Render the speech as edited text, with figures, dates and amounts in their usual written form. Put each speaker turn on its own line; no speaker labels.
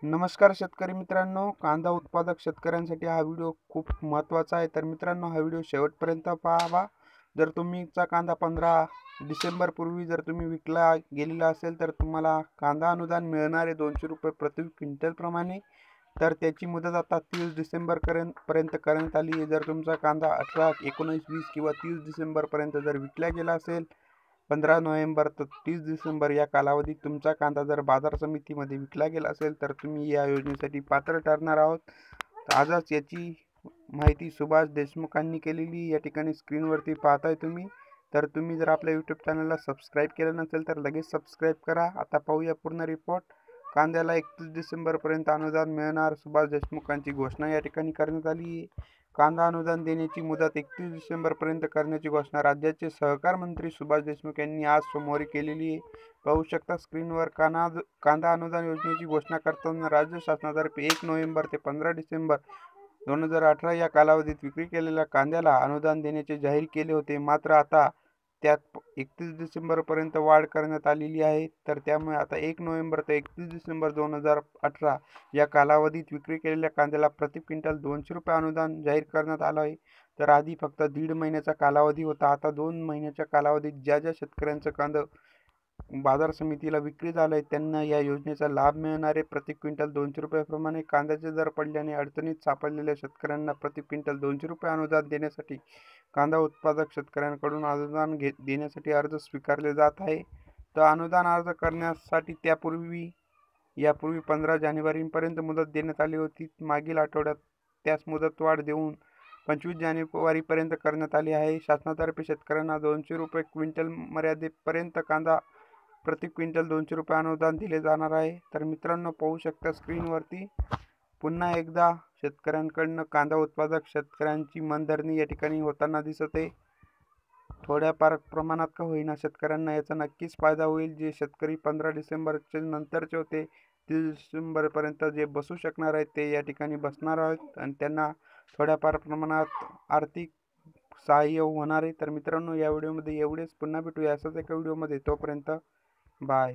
नमस्कार शेतकरी मित्रांनो, कांदा उत्पादक शेतकऱ्यांसाठी हा व्हिडिओ खूप महत्त्वाचा आहे. तर मित्रांनो, हा व्हिडिओ शेवटपर्यंत पाहावा. जर तुमचा कांदा 15 डिसेंबर पूर्वी जर तुम्ही विकला गेलेला असेल तर तुम्हाला कांदा अनुदान मिळणार आहे ₹200 प्रति क्विंटल प्रमाणे. तर त्याची मुदत आता 30 डिसेंबर पर्यंत करण्यात आली आहे. जर तुमचा कांदा 18, 19, 20 किंवा 30 डिसेंबरपर्यंत जर विकला गेला असेल, 15 नोव्हेंबर ते 30 डिसेंबर या कालावधीत तुमचा कांदा जर बाजार समितीमध्ये विकला गेला असेल तर तुम्ही या योजनेसाठी पात्र ठरणार आहोत. आजच याची माहिती सुभाष देशमुखांनी केलेली या ठिकाणी स्क्रीनवरती पाहताय तुम्ही. तर तुम्ही जर आपल्या यूट्यूब चॅनलला सबस्क्राईब केलं नसेल तर लगेच सबस्क्राईब करा. आता पाहूया पूर्ण रिपोर्ट. कांद्याला 31 डिसेंबरपर्यंत अनुदान मिळणार, सुभाष देशमुखांची घोषणा या ठिकाणी करण्यात आली आहे. कांदा अनुदान देण्याची मुदत 31 डिसेंबरपर्यंत करण्याची घोषणा राज्याचे सहकार मंत्री सुभाष देशमुख यांनी आज सोमवारी केलेली आहे. पाहू शकता स्क्रीनवर. कांदा अनुदान योजनेची घोषणा करताना राज्य शासनातर्फे 1 नोव्हेंबर ते 15 डिसेंबर 2018 या कालावधीत विक्री केलेल्या कांद्याला अनुदान देण्याचे जाहीर केले होते. मात्र आता त्यात 31 डिसेंबरपर्यंत वाढ करण्यात आलेली आहे. तर त्यामुळे आता 1 नोव्हेंबर ते 31 डिसेंबर 2018 या कालावधीत विक्री केलेल्या कांद्याला प्रति क्विंटल ₹200 अनुदान जाहीर करण्यात आलं आहे. तर आधी फक्त दीड महिन्याचा कालावधी होता. आता 2 महिन्याच्या कालावधीत ज्या शेतकऱ्यांचं कांदा बाजार समितीला विक्री झालंय त्यांना या योजनेचा लाभ मिळणार आहे. प्रति क्विंटल ₹200 प्रमाणे कांद्याचे दर पडल्याने अडचणीत सापडलेल्या शेतकऱ्यांना प्रति क्विंटल ₹200 अनुदान देण्यासाठी कांदा उत्पादक शेतकऱ्यांकडून अनुदान देण्यासाठी अर्ज स्वीकारले जात आहे. तर अनुदान अर्ज करण्यासाठी यापूर्वी 15 जानेवारीपर्यंत मुदत देण्यात आली होती. मागील आठवड्यात त्यास मुदतवाढ देऊन 25 जानेवारीपर्यंत करण्यात आली आहे. शासनातर्फे शेतकऱ्यांना ₹200 क्विंटल मर्यादेपर्यंत कांदा प्रति क्विंटल ₹200 अनुदान दिले जाणार आहे. तर मित्रांनो, पाहू शकता स्क्रीनवरती. पुन्हा एकदा शेतकऱ्यांकडनं कांदा उत्पादक शेतकऱ्यांची मनधरणी या ठिकाणी होताना दिसत आहे. थोड्याफार प्रमाणात का होईना शेतकऱ्यांना याचा नक्कीच फायदा होईल. जे शेतकरी 15 डिसेंबरचे नंतरचे होते, 30 डिसेंबरपर्यंत जे बसू शकणार आहेत ते या ठिकाणी बसणार आहेत आणि त्यांना थोड्याफार प्रमाणात आर्थिक सहाय्य होणार आहे. तर मित्रांनो, या व्हिडिओमध्ये एवढेच. पुन्हा भेटूया असाच एका व्हिडिओमध्ये. तोपर्यंत बाय.